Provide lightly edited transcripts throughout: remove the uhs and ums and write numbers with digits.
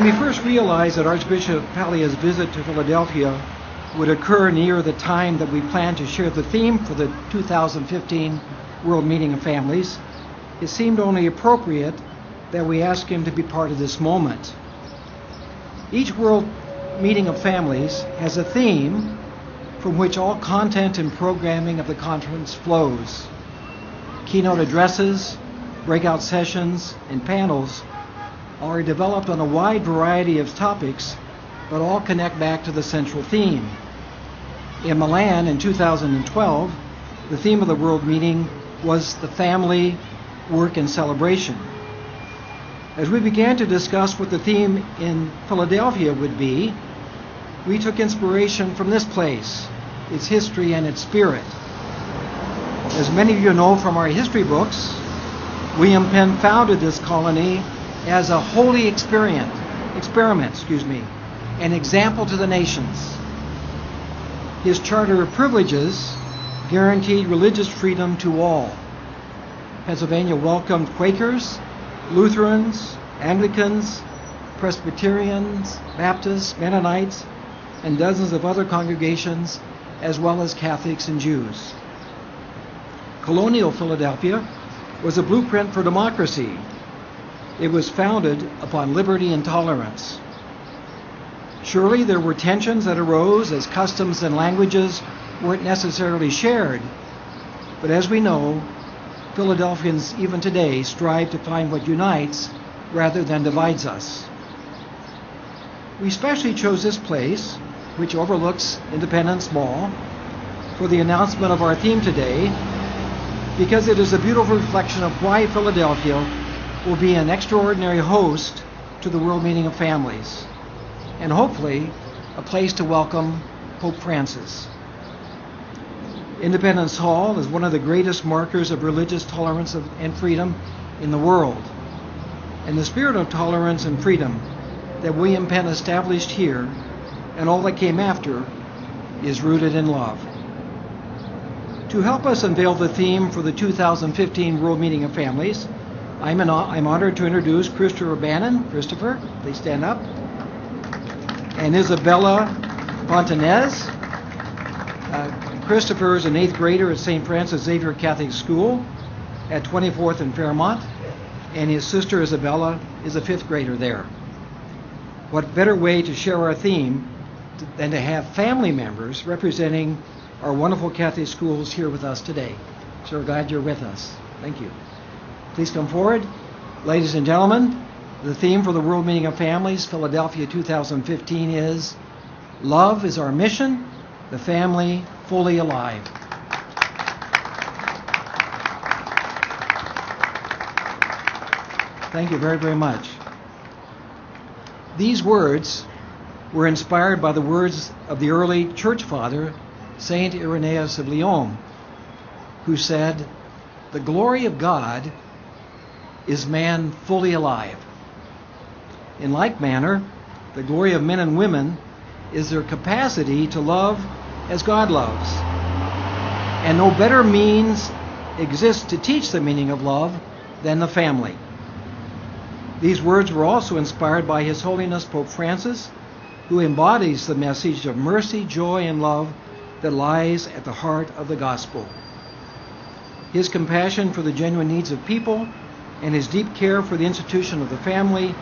When we first realized that Archbishop Paglia's visit to Philadelphia would occur near the time that we planned to share the theme for the 2015 World Meeting of Families, it seemed only appropriate that we ask him to be part of this moment. Each World Meeting of Families has a theme from which all content and programming of the conference flows. Keynote addresses, breakout sessions, and panels are developed on a wide variety of topics, but all connect back to the central theme. In Milan in 2012, the theme of the World Meeting was the family, work, and celebration. As we began to discuss what the theme in Philadelphia would be, we took inspiration from this place, its history and its spirit. As many of you know from our history books, William Penn founded this colony as a holy experiment, an example to the nations. His Charter of Privileges guaranteed religious freedom to all. Pennsylvania welcomed Quakers, Lutherans, Anglicans, Presbyterians, Baptists, Mennonites, and dozens of other congregations, as well as Catholics and Jews. Colonial Philadelphia was a blueprint for democracy. It was founded upon liberty and tolerance. Surely there were tensions that arose as customs and languages weren't necessarily shared. But as we know, Philadelphians even today strive to find what unites rather than divides us. We especially chose this place, which overlooks Independence Mall, for the announcement of our theme today, because it is a beautiful reflection of why Philadelphia will be an extraordinary host to the World Meeting of Families, and hopefully a place to welcome Pope Francis. Independence Hall is one of the greatest markers of religious tolerance and freedom in the world. And the spirit of tolerance and freedom that William Penn established here and all that came after is rooted in love. To help us unveil the theme for the 2015 World Meeting of Families, I'm honored to introduce Christopher Bannon. Christopher, please stand up. And Isabella Fontanez. Christopher is an 8th grader at St. Francis Xavier Catholic School at 24th and Fairmont, and his sister Isabella is a 5th grader there. What better way to share our theme than to have family members representing our wonderful Catholic schools here with us today. So we're glad you're with us. Thank you. Please come forward. Ladies and gentlemen, the theme for the World Meeting of Families, Philadelphia 2015 is Love is Our Mission, the Family Fully Alive. Thank you very, very much. These words were inspired by the words of the early church father, Saint Irenaeus of Lyon, who said, "The glory of God is man fully alive." In like manner, the glory of men and women is their capacity to love as God loves. And no better means exists to teach the meaning of love than the family. These words were also inspired by His Holiness Pope Francis, who embodies the message of mercy, joy, and love that lies at the heart of the gospel. His compassion for the genuine needs of people and his deep care for the institution of the family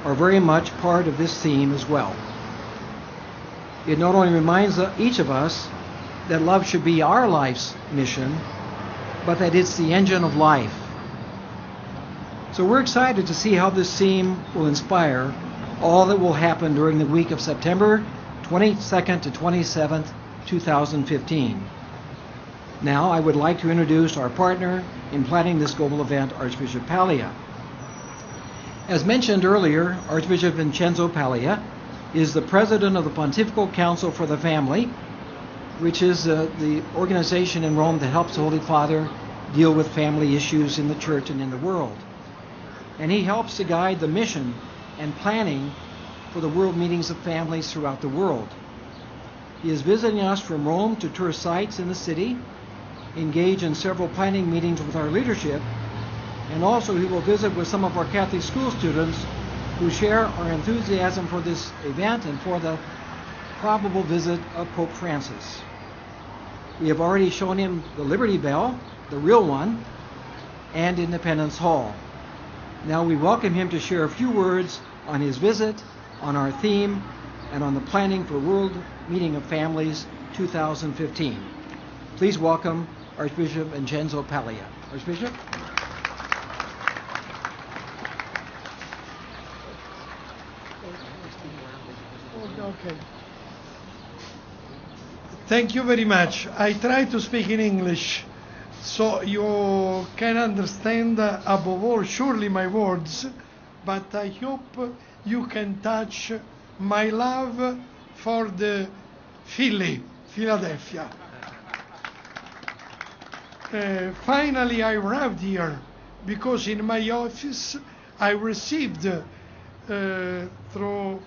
are very much part of this theme as well. It not only reminds each of us that love should be our life's mission, but that it's the engine of life. So we're excited to see how this theme will inspire all that will happen during the week of September 22nd to 27th, 2015. Now I would like to introduce our partner in planning this global event, Archbishop Paglia. As mentioned earlier, Archbishop Vincenzo Paglia is the president of the Pontifical Council for the Family, which is the organization in Rome that helps the Holy Father deal with family issues in the church and in the world. And he helps to guide the mission and planning for the World Meetings of Families throughout the world. He is visiting us from Rome to tour sites in the city, engage in several planning meetings with our leadership, and also he will visit with some of our Catholic school students who share our enthusiasm for this event and for the probable visit of Pope Francis. We have already shown him the Liberty Bell, the real one, and Independence Hall. Now we welcome him to share a few words on his visit, on our theme, and on the planning for World Meeting of Families 2015. Please welcome Archbishop Vincenzo Paglia. Archbishop? Okay. Thank you very much. I try to speak in English so you can understand above all surely my words, but I hope you can touch my love for the Philadelphia. Finally I arrived here because in my office I received through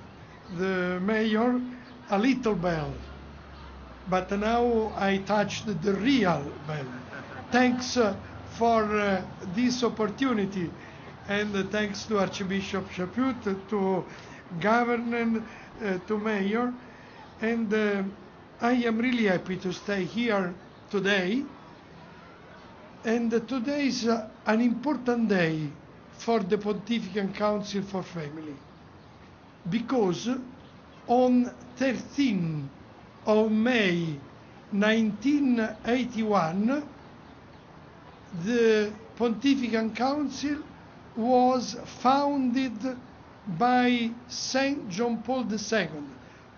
the mayor a little bell, but now I touched the real bell. Thanks for this opportunity, and thanks to Archbishop Chaput, to Governor, to Mayor, and I am really happy to stay here today. And today is an important day for the Pontifical Council for Family, because on 13th of May 1981, the Pontifical Council was founded by Saint John Paul II,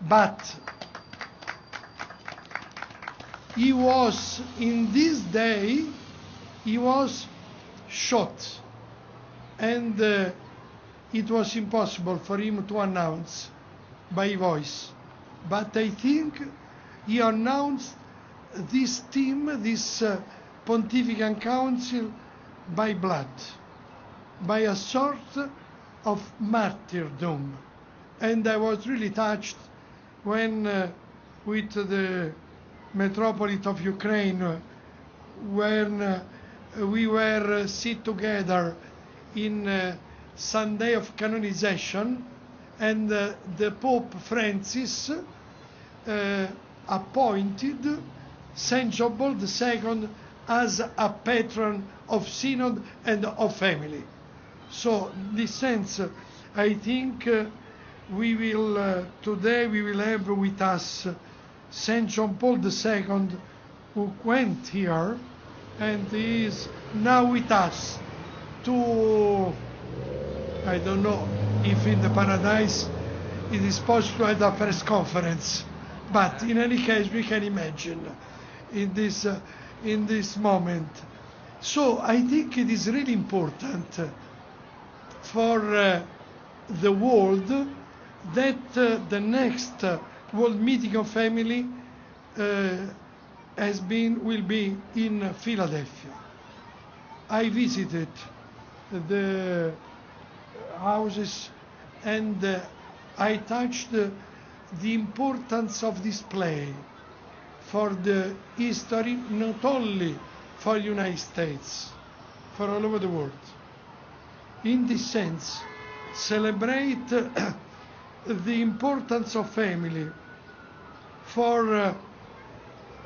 but he was, in this day, he was shot, and it was impossible for him to announce by voice. But I think he announced this team, this Pontifical Council, by blood, by a sort of martyrdom. And I was really touched when with the Metropolitan of Ukraine, when we were sit together in Sunday of canonization, and the Pope Francis appointed Saint John Paul II as a patron of synod and of family. So in this sense, I think we will today we will have with us Saint John Paul II, who went here and is now with us to, I don't know if in the paradise it is possible at a press conference, but in any case we can imagine in this moment. So I think it is really important for the world that the next World Meeting of Family will be in Philadelphia. I visited the houses and I touched the importance of this play for the history, not only for the United States, for all over the world. In this sense, celebrate the importance of family for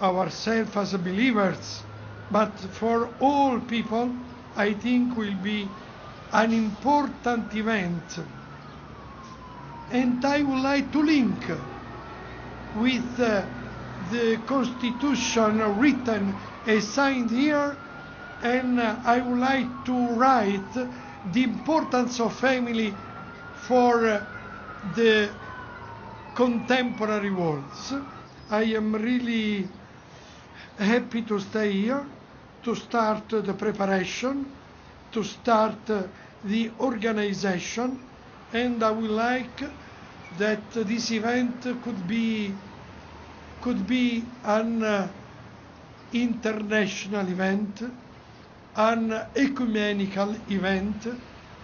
ourselves as believers, but for all people, I think will be an important event. And I would like to link with the Constitution written and signed here, and I would like to write the importance of family for the contemporary world. I am really happy to stay here, to start the preparation, to start the organization, and I would like that this event could be an international event, an ecumenical event,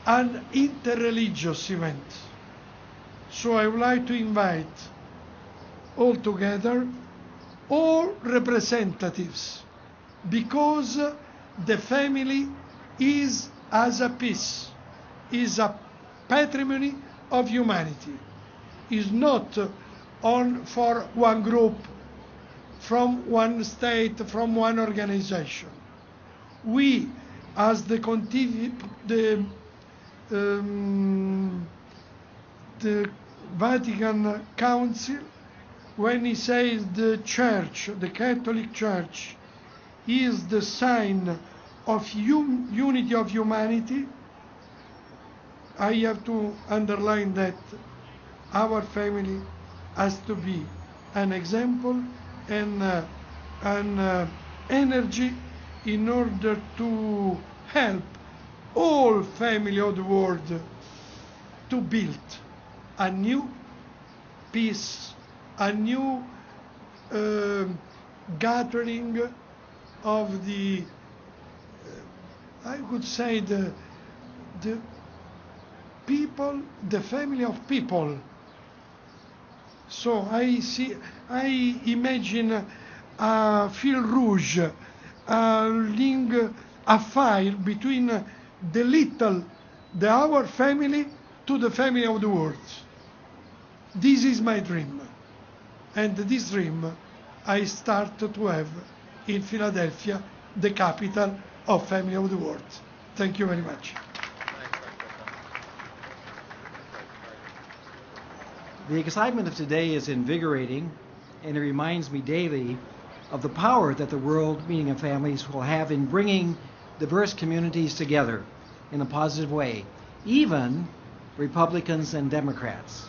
an interreligious event. So I would like to invite all together all representatives, because the family is as a piece, is a patrimony of humanity is not on for one group, from one state, from one organization. We, as the Vatican Council, when he says the Church, the Catholic Church, is the sign of unity of humanity, I have to underline that our family has to be an example and an energy in order to help all family of the world to build a new peace, a new gathering of the, I would say, the people, the family of people. So I imagine a fil rouge, a link, a file between our family to the family of the world. This is my dream. And this dream I start to have in Philadelphia, the capital of family of the world. Thank you very much. The excitement of today is invigorating, and it reminds me daily of the power that the World Meeting of Families will have in bringing diverse communities together in a positive way, even Republicans and Democrats.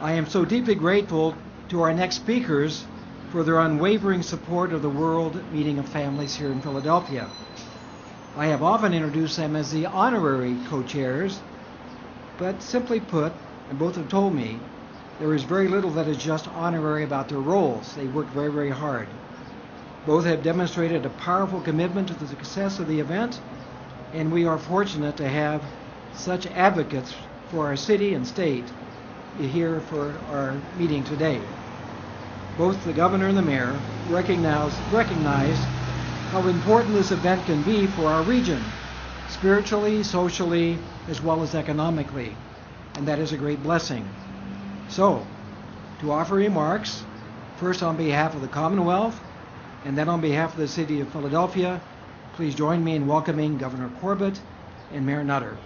I am so deeply grateful to our next speakers for their unwavering support of the World Meeting of Families here in Philadelphia. I have often introduced them as the honorary co-chairs, but simply put, and both have told me, there is very little that is just honorary about their roles. They work very, very hard. Both have demonstrated a powerful commitment to the success of the event, and we are fortunate to have such advocates for our city and state here for our meeting today. Both the governor and the mayor recognize how important this event can be for our region, spiritually, socially, as well as economically, and that is a great blessing. So, to offer remarks, first on behalf of the Commonwealth, and then on behalf of the City of Philadelphia, please join me in welcoming Governor Corbett and Mayor Nutter.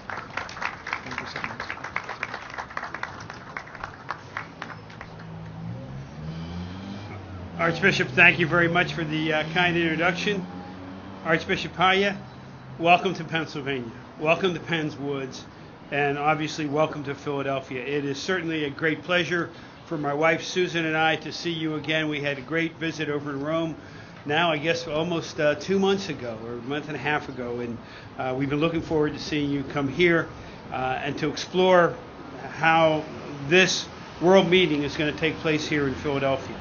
Thank you so much. Archbishop, thank you very much for the kind introduction. Archbishop Paglia, welcome to Pennsylvania. Welcome to Penn's Woods. And obviously welcome to Philadelphia. It is certainly a great pleasure for my wife Susan and I to see you again. We had a great visit over in Rome now, I guess, almost 2 months ago or a month and a half ago. And we've been looking forward to seeing you come here and to explore how this world meeting is going to take place here in Philadelphia.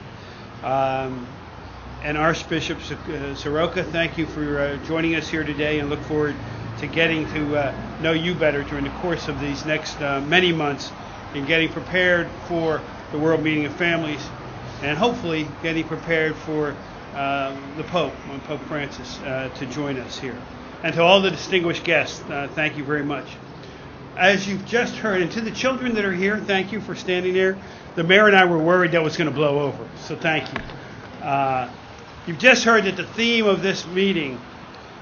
And Archbishop Soroka, thank you for joining us here today, and look forward to getting to know you better during the course of these next many months in getting prepared for the World Meeting of Families, and hopefully getting prepared for the Pope, Pope Francis, to join us here. And to all the distinguished guests, thank you very much. As you've just heard, and to the children that are here, thank you for standing there. The mayor and I were worried that was going to blow over, so thank you. You've just heard that the theme of this meeting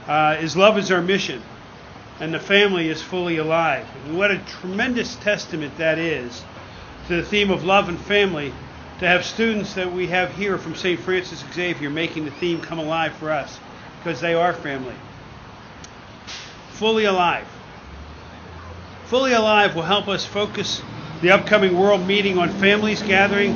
is Love is Our Mission, and the family is fully alive. And what a tremendous testament that is to the theme of love and family, to have students that we have here from St. Francis Xavier making the theme come alive for us, because they are family. Fully alive. Fully alive will help us focus the upcoming world meeting on families gathering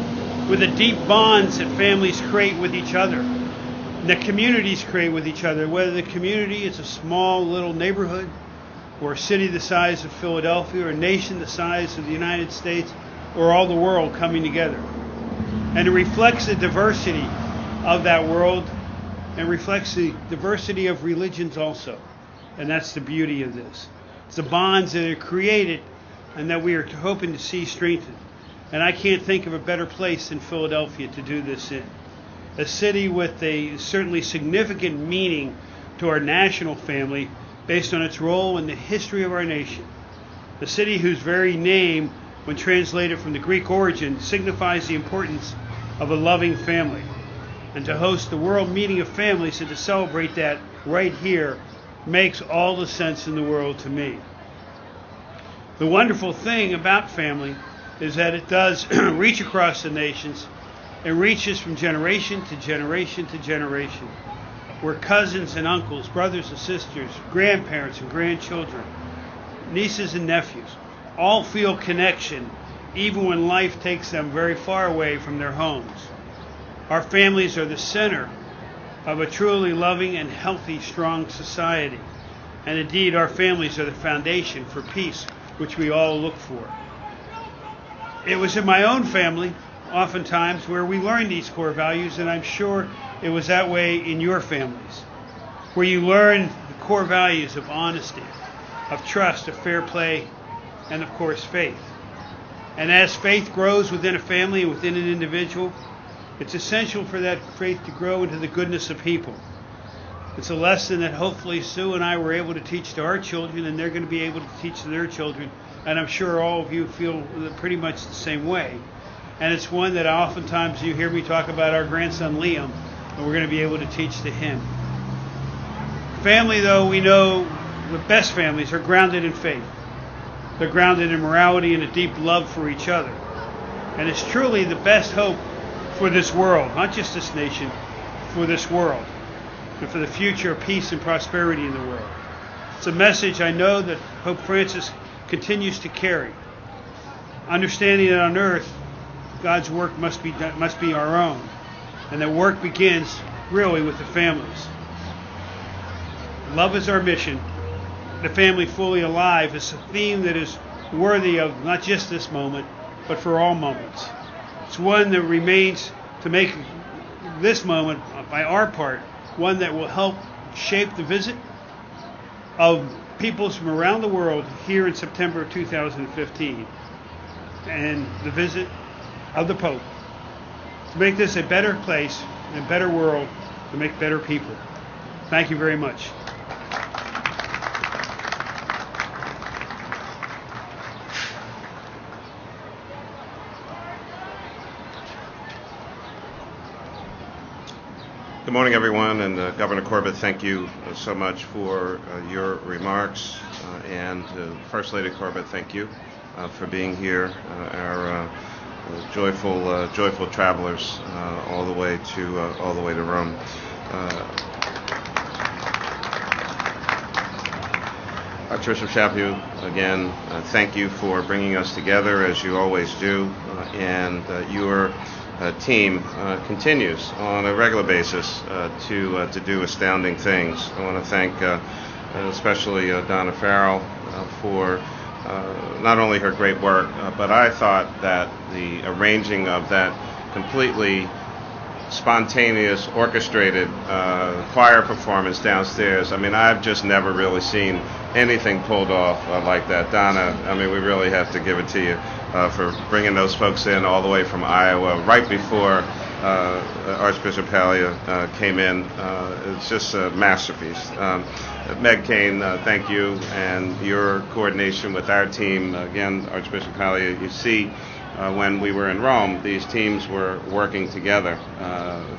with the deep bonds that families create with each other, and that communities create with each other, whether the community is a small little neighborhood, or a city the size of Philadelphia, or a nation the size of the United States, or all the world coming together. And it reflects the diversity of that world, and reflects the diversity of religions also. And that's the beauty of this. It's the bonds that are created and that we are hoping to see strengthened. And I can't think of a better place than Philadelphia to do this in. A city with a certainly significant meaning to our national family, based on its role in the history of our nation. a city whose very name, when translated from the Greek origin, signifies the importance of a loving family. And to host the World Meeting of Families and to celebrate that right here makes all the sense in the world to me. The wonderful thing about family is that it does reach across the nations. It reaches from generation to generation to generation. We're cousins and uncles, brothers and sisters, grandparents and grandchildren, nieces and nephews, all feel connection even when life takes them very far away from their homes. Our families are the center of a truly loving and healthy, strong society. And indeed, our families are the foundation for peace, which we all look for. It was in my own family, oftentimes, where we learned these core values, and I'm sure it was that way in your families, where you learn the core values of honesty, of trust, of fair play, and of course, faith. And as faith grows within a family and within an individual, it's essential for that faith to grow into the goodness of people. It's a lesson that hopefully Sue and I were able to teach to our children, and they're going to be able to teach to their children. And I'm sure all of you feel pretty much the same way. And it's one that oftentimes you hear me talk about our grandson Liam, and we're going to be able to teach to him. Family, though, we know the best families are grounded in faith. They're grounded in morality and a deep love for each other. And it's truly the best hope for this world, not just this nation, for this world, and for the future of peace and prosperity in the world. It's a message I know that Pope Francis continues to carry, understanding that on earth, God's work must be our own, and that work begins really with the families. Love is our mission. The family fully alive is a theme that is worthy of not just this moment, but for all moments. It's one that remains to make this moment, by our part, one that will help shape the visit of peoples from around the world here in September of 2015, and the visit of the Pope, to make this a better place and a better world, to make better people. Thank you very much. Good morning, everyone, and Governor Corbett, thank you so much for your remarks, and First Lady Corbett, thank you for being here. Our joyful travelers all the way to Rome. Archbishop Chaput, again, thank you for bringing us together as you always do, and your team continues on a regular basis to do astounding things. I want to thank especially Donna Farrell for not only her great work, but I thought that the arranging of that completely spontaneous, orchestrated choir performance downstairs. I mean, I've just never really seen anything pulled off like that. Donna, I mean, we really have to give it to you for bringing those folks in all the way from Iowa right before Archbishop Paglia came in. It's just a masterpiece. Meg Kane, thank you, and your coordination with our team. Again, Archbishop Paglia, you see, when we were in Rome, these teams were working together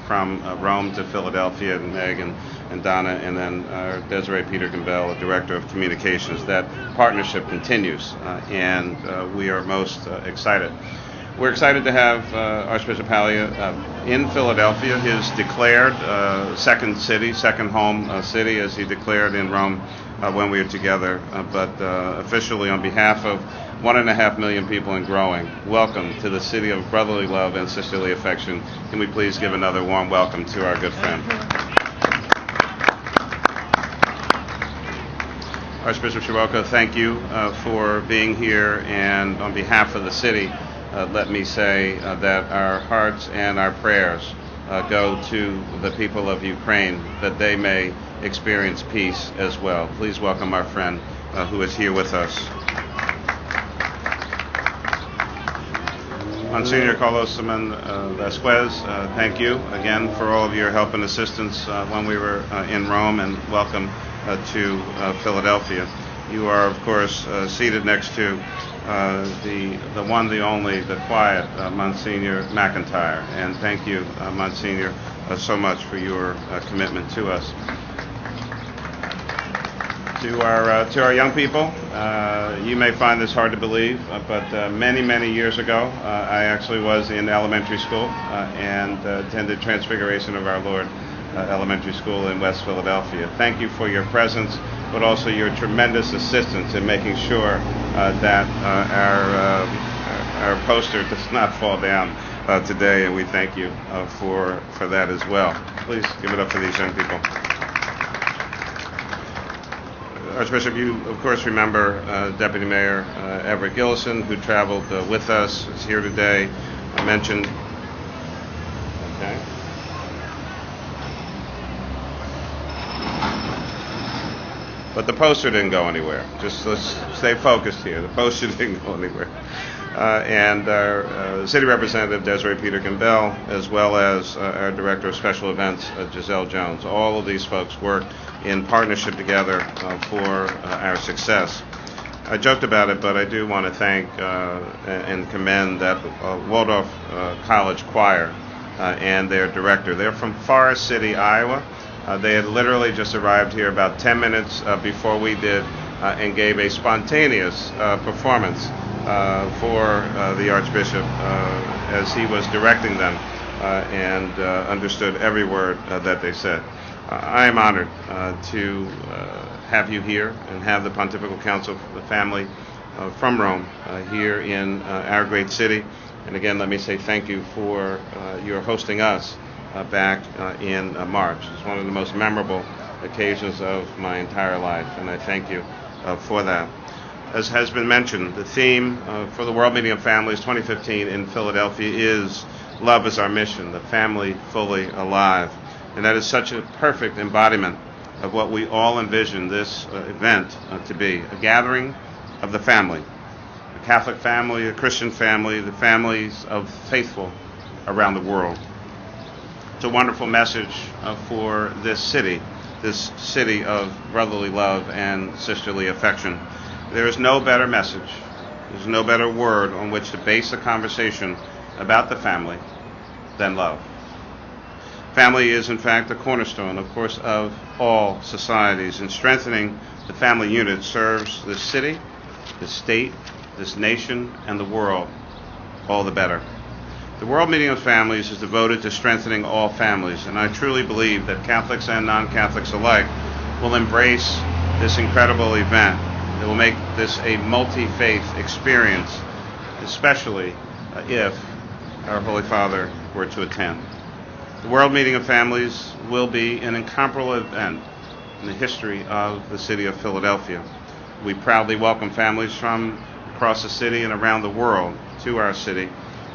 from Rome to Philadelphia, and Meg and Donna, and then Desiree Peter-Gambell, Director of Communications. That partnership continues, and we are most excited. We're excited to have Archbishop Paglia in Philadelphia, his declared second home city, as he declared in Rome when we were together, but officially on behalf of 1.5 million people and growing, welcome to the city of brotherly love and sisterly affection. Can we please give another warm welcome to our good friend. Archbishop Chaput, thank you for being here, and on behalf of the city, let me say that our hearts and our prayers go to the people of Ukraine, that they may experience peace as well. Please welcome our friend who is here with us. Monsignor Carlos Simon Vasquez, thank you again for all of your help and assistance when we were in Rome, and welcome to Philadelphia. You are, of course, seated next to the one, the only, the quiet Monsignor McIntyre. And thank you, Monsignor, so much for your commitment to us. To our young people, you may find this hard to believe, but many years ago, I actually was in elementary school and attended Transfiguration of Our Lord Elementary School in West Philadelphia. Thank you for your presence, but also your tremendous assistance in making sure that our poster does not fall down today, and we thank you for that as well. Please give it up for these young people. Archbishop, you of course remember Deputy Mayor Everett Gillison, who traveled with us, is here today. I mentioned. Okay. But the poster didn't go anywhere. Just let's stay focused here. The poster didn't go anywhere. And our city representative, Desiree Peterkin-Bell, as well as our director of special events, Giselle Jones. All of these folks worked in partnership together for our success. I joked about it, but I do want to thank and commend that Waldorf College Choir and their director. They're from Forest City, Iowa. They had literally just arrived here about 10 minutes before we did and gave a spontaneous performance for the Archbishop as he was directing them and understood every word that they said. I am honored to have you here and have the Pontifical Council for the Family from Rome here in our great city. And again, let me say thank you for your hosting us back in March. It's one of the most memorable occasions of my entire life, and I thank you for that. As has been mentioned, the theme for the World Meeting of Families 2015 in Philadelphia is Love is Our Mission, the family fully alive. And that is such a perfect embodiment of what we all envision this event to be, a gathering of the family, a Catholic family, a Christian family, the families of faithful around the world. It's a wonderful message for this city of brotherly love and sisterly affection. There is no better message, there's no better word on which to base a conversation about the family than love. Family is, in fact, the cornerstone, of course, of all societies, and strengthening the family unit serves this city, this state, this nation, and the world all the better. The World Meeting of Families is devoted to strengthening all families, and I truly believe that Catholics and non-Catholics alike will embrace this incredible event. It will make this a multi-faith experience, especially if our Holy Father were to attend. The World Meeting of Families will be an incomparable event in the history of the city of Philadelphia. We proudly welcome families from across the city and around the world to our city,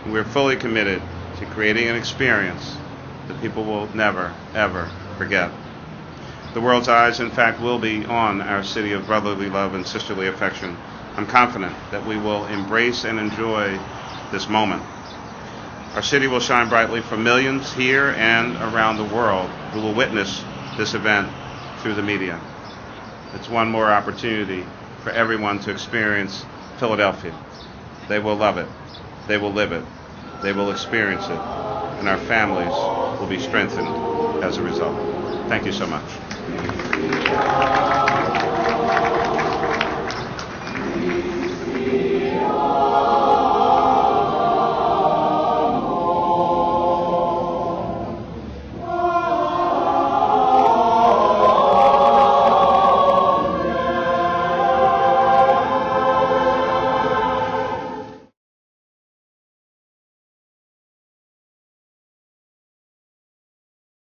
and we're fully committed to creating an experience that people will never, ever forget. The world's eyes, in fact, will be on our city of brotherly love and sisterly affection. I'm confident that we will embrace and enjoy this moment. Our city will shine brightly for millions here and around the world who will witness this event through the media. It's one more opportunity for everyone to experience Philadelphia. They will love it. They will live it. They will experience it. And our families will be strengthened as a result. Thank you so much.